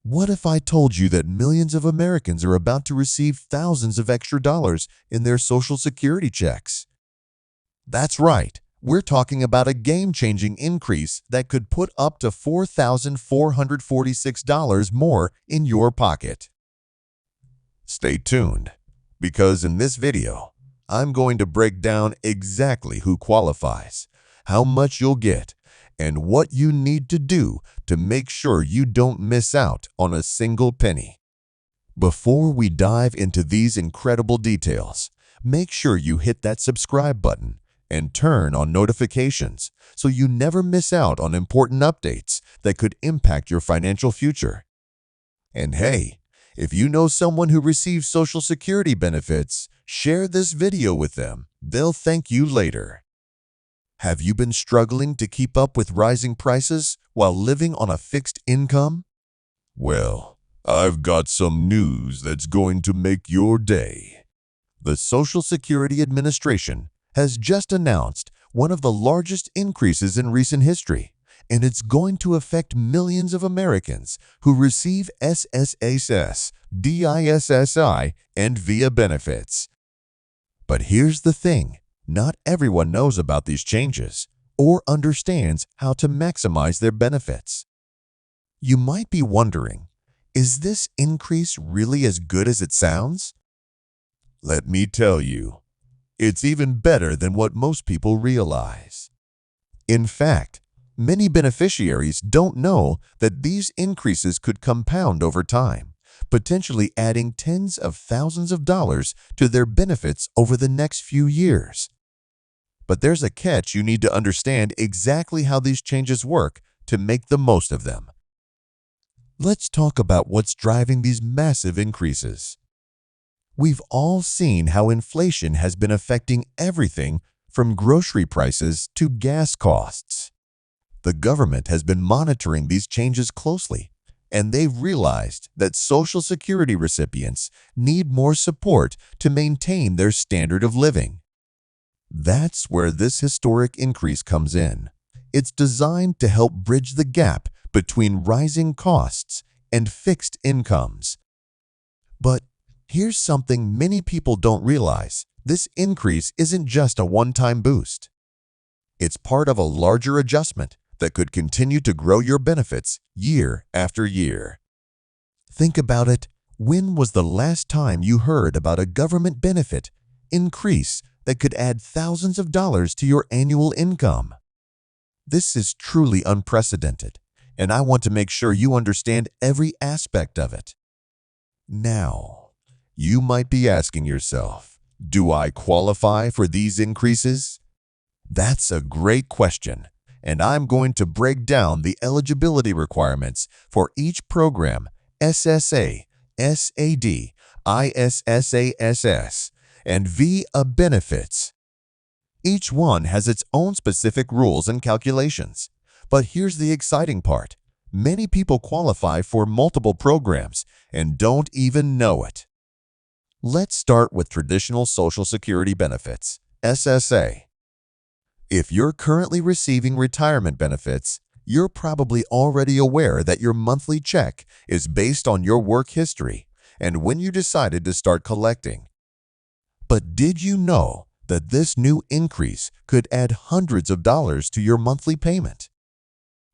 What if I told you that millions of Americans are about to receive thousands of extra dollars in their Social Security checks? That's right. We're talking about a game-changing increase that could put up to $4,446 more in your pocket. Stay tuned, because in this video, I'm going to break down exactly who qualifies, how much you'll get, and what you need to do to make sure you don't miss out on a single penny. Before we dive into these incredible details, make sure you hit that subscribe button and turn on notifications so you never miss out on important updates that could impact your financial future. And hey, if you know someone who receives Social Security benefits, share this video with them. They'll thank you later. Have you been struggling to keep up with rising prices while living on a fixed income? Well, I've got some news that's going to make your day. The Social Security Administration has just announced one of the largest increases in recent history, and it's going to affect millions of Americans who receive SSA, SSI, and VIA benefits. But here's the thing. Not everyone knows about these changes or understands how to maximize their benefits. You might be wondering, is this increase really as good as it sounds? Let me tell you, it's even better than what most people realize. In fact, many beneficiaries don't know that these increases could compound over time, potentially adding tens of thousands of dollars to their benefits over the next few years. But there's a catch. You need to understand exactly how these changes work to make the most of them. Let's talk about what's driving these massive increases. We've all seen how inflation has been affecting everything from grocery prices to gas costs. The government has been monitoring these changes closely, and they've realized that Social Security recipients need more support to maintain their standard of living. That's where this historic increase comes in. It's designed to help bridge the gap between rising costs and fixed incomes. But here's something many people don't realize. This increase isn't just a one-time boost. It's part of a larger adjustment that could continue to grow your benefits year after year. Think about it. When was the last time you heard about a government benefit increase that could add thousands of dollars to your annual income? This is truly unprecedented, and I want to make sure you understand every aspect of it. Now, you might be asking yourself, do I qualify for these increases? That's a great question, and I'm going to break down the eligibility requirements for each program: SSA, SAD, ISSASS, and VIA benefits. Each one has its own specific rules and calculations. But here's the exciting part. Many people qualify for multiple programs and don't even know it. Let's start with traditional Social Security benefits, SSA. If you're currently receiving retirement benefits, you're probably already aware that your monthly check is based on your work history and when you decided to start collecting. But did you know that this new increase could add hundreds of dollars to your monthly payment?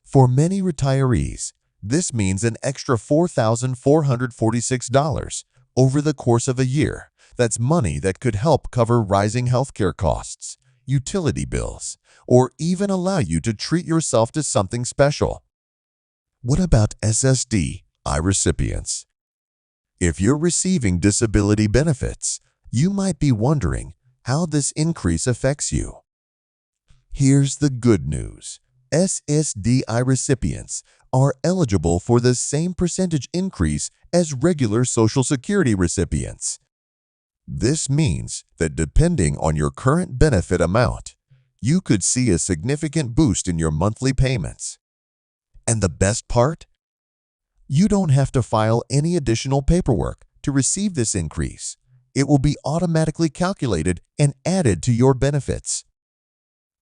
For many retirees, this means an extra $4,446 over the course of a year. That's money that could help cover rising healthcare costs, utility bills, or even allow you to treat yourself to something special. What about SSDI recipients? If you're receiving disability benefits, you might be wondering how this increase affects you. Here's the good news. SSDI recipients are eligible for the same percentage increase as regular Social Security recipients. This means that depending on your current benefit amount, you could see a significant boost in your monthly payments. And the best part? You don't have to file any additional paperwork to receive this increase. It will be automatically calculated and added to your benefits.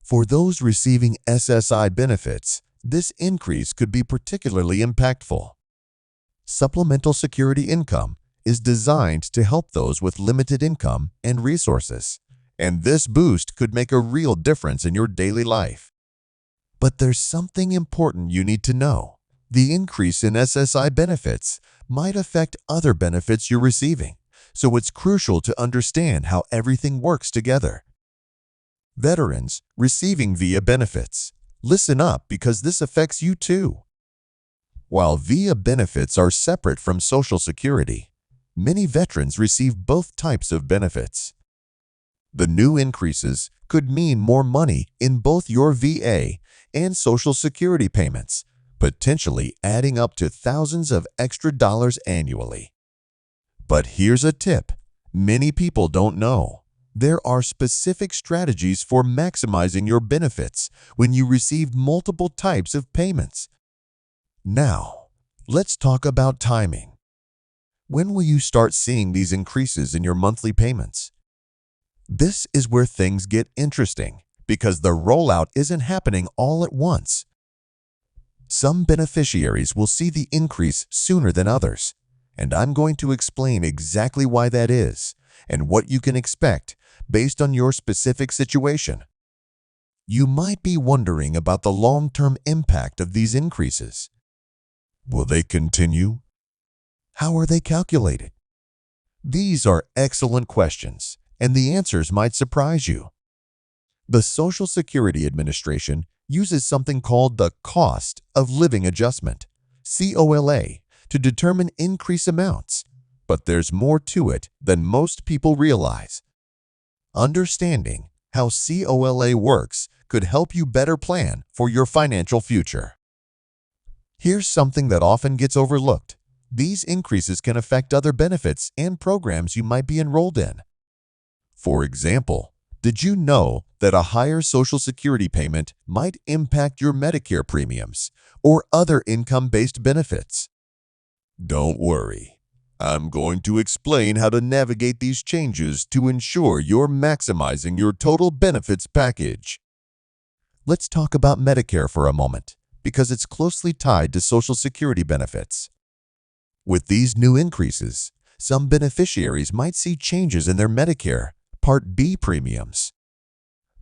For those receiving SSI benefits, this increase could be particularly impactful. Supplemental security income is designed to help those with limited income and resources, and this boost could make a real difference in your daily life. But there's something important you need to know. The increase in SSI benefits might affect other benefits you're receiving, so it's crucial to understand how everything works together. Veterans receiving VIA benefits. Listen up because this affects you too. While VIA benefits are separate from Social Security, many veterans receive both types of benefits. The new increases could mean more money in both your VA and Social Security payments, potentially adding up to thousands of extra dollars annually. But here's a tip many people don't know. There are specific strategies for maximizing your benefits when you receive multiple types of payments. Now, let's talk about timing. When will you start seeing these increases in your monthly payments? This is where things get interesting because the rollout isn't happening all at once. Some beneficiaries will see the increase sooner than others, and I'm going to explain exactly why that is and what you can expect based on your specific situation. You might be wondering about the long-term impact of these increases. Will they continue? How are they calculated? These are excellent questions, and the answers might surprise you. The Social Security Administration uses something called the Cost of Living Adjustment, COLA, to determine increase amounts, but there's more to it than most people realize. Understanding how COLA works could help you better plan for your financial future. Here's something that often gets overlooked. These increases can affect other benefits and programs you might be enrolled in. For example, did you know that a higher Social Security payment might impact your Medicare premiums or other income-based benefits? Don't worry. I'm going to explain how to navigate these changes to ensure you're maximizing your total benefits package. Let's talk about Medicare for a moment, because it's closely tied to Social Security benefits. With these new increases, some beneficiaries might see changes in their Medicare Part B premiums.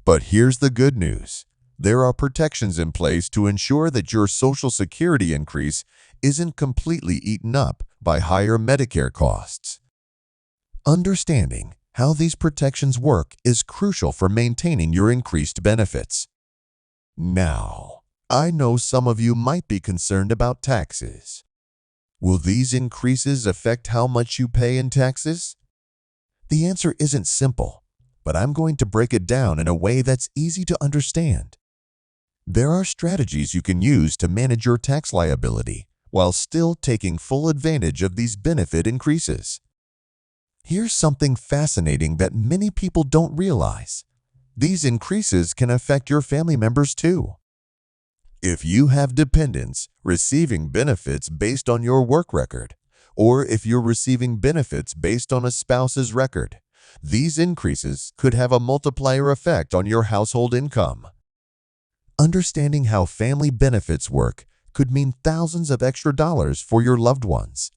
But here's the good news. There are protections in place to ensure that your Social Security increase isn't completely eaten up by higher Medicare costs. Understanding how these protections work is crucial for maintaining your increased benefits. Now, I know some of you might be concerned about taxes. Will these increases affect how much you pay in taxes? The answer isn't simple, but I'm going to break it down in a way that's easy to understand. There are strategies you can use to manage your tax liability while still taking full advantage of these benefit increases. Here's something fascinating that many people don't realize. These increases can affect your family members too. If you have dependents receiving benefits based on your work record, or if you're receiving benefits based on a spouse's record, these increases could have a multiplier effect on your household income. Understanding how family benefits work could mean thousands of extra dollars for your loved ones.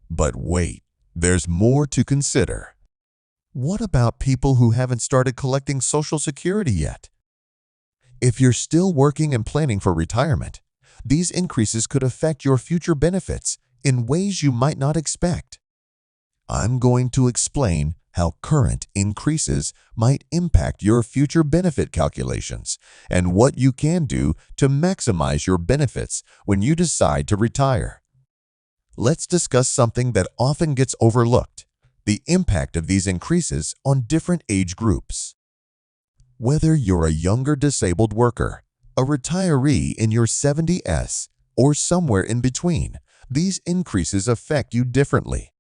But wait, there's more to consider. What about people who haven't started collecting Social Security yet? If you're still working and planning for retirement, these increases could affect your future benefits in ways you might not expect. I'm going to explain how current increases might impact your future benefit calculations and what you can do to maximize your benefits when you decide to retire. Let's discuss something that often gets overlooked: the impact of these increases on different age groups. Whether you're a younger disabled worker, a retiree in your 70s, or somewhere in between, these increases affect you differently.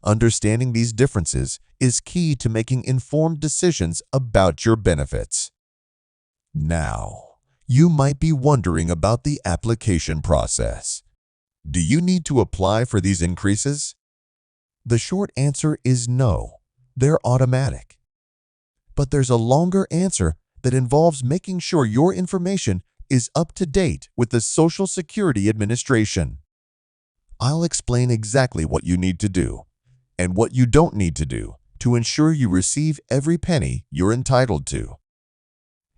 Understanding these differences is key to making informed decisions about your benefits. Now, you might be wondering about the application process. Do you need to apply for these increases? The short answer is no, they're automatic. But there's a longer answer that involves making sure your information is up to date with the Social Security Administration. I'll explain exactly what you need to do and what you don't need to do to ensure you receive every penny you're entitled to.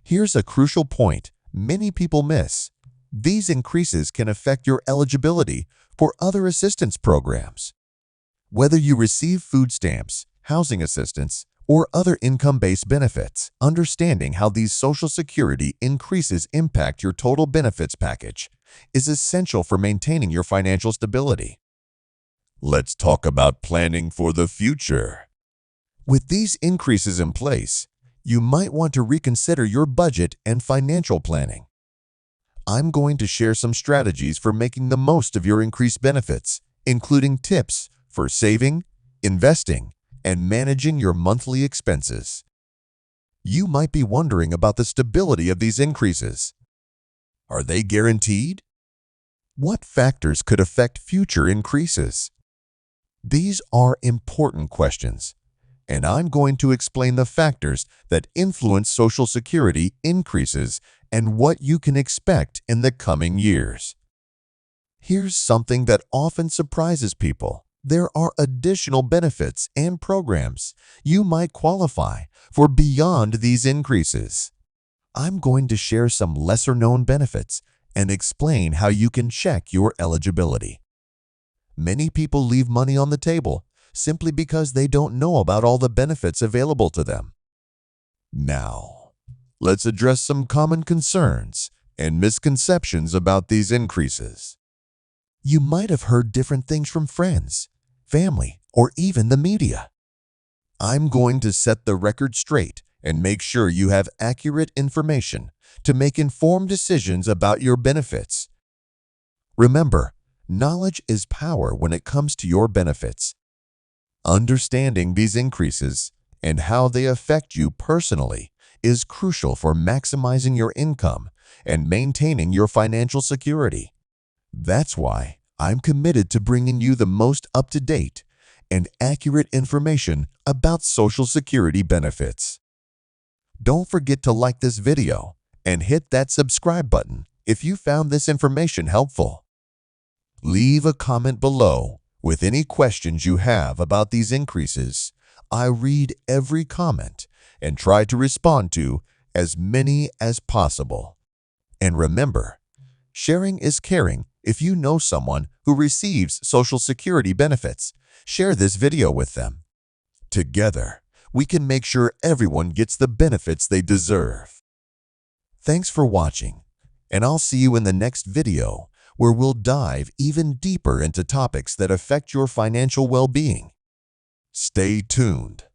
Here's a crucial point many people miss. These increases can affect your eligibility for other assistance programs. Whether you receive food stamps, housing assistance, or other income-based benefits, understanding how these Social Security increases impact your total benefits package is essential for maintaining your financial stability. Let's talk about planning for the future. With these increases in place, you might want to reconsider your budget and financial planning. I'm going to share some strategies for making the most of your increased benefits, including tips for saving, investing, and managing your monthly expenses. You might be wondering about the stability of these increases. Are they guaranteed? What factors could affect future increases? These are important questions, and I'm going to explain the factors that influence Social Security increases and what you can expect in the coming years. Here's something that often surprises people. There are additional benefits and programs you might qualify for beyond these increases. I'm going to share some lesser-known benefits and explain how you can check your eligibility. Many people leave money on the table simply because they don't know about all the benefits available to them. Now, let's address some common concerns and misconceptions about these increases. You might have heard different things from friends, family, or even the media. I'm going to set the record straight and make sure you have accurate information to make informed decisions about your benefits. Remember, knowledge is power when it comes to your benefits. Understanding these increases and how they affect you personally is crucial for maximizing your income and maintaining your financial security. That's why I'm committed to bringing you the most up-to-date and accurate information about Social Security benefits. Don't forget to like this video and hit that subscribe button if you found this information helpful. Leave a comment below with any questions you have about these increases. I read every comment and try to respond to as many as possible. And remember, sharing is caring. If you know someone who receives Social Security benefits, share this video with them. Together, we can make sure everyone gets the benefits they deserve. Thanks for watching, and I'll see you in the next video where we'll dive even deeper into topics that affect your financial well-being. Stay tuned.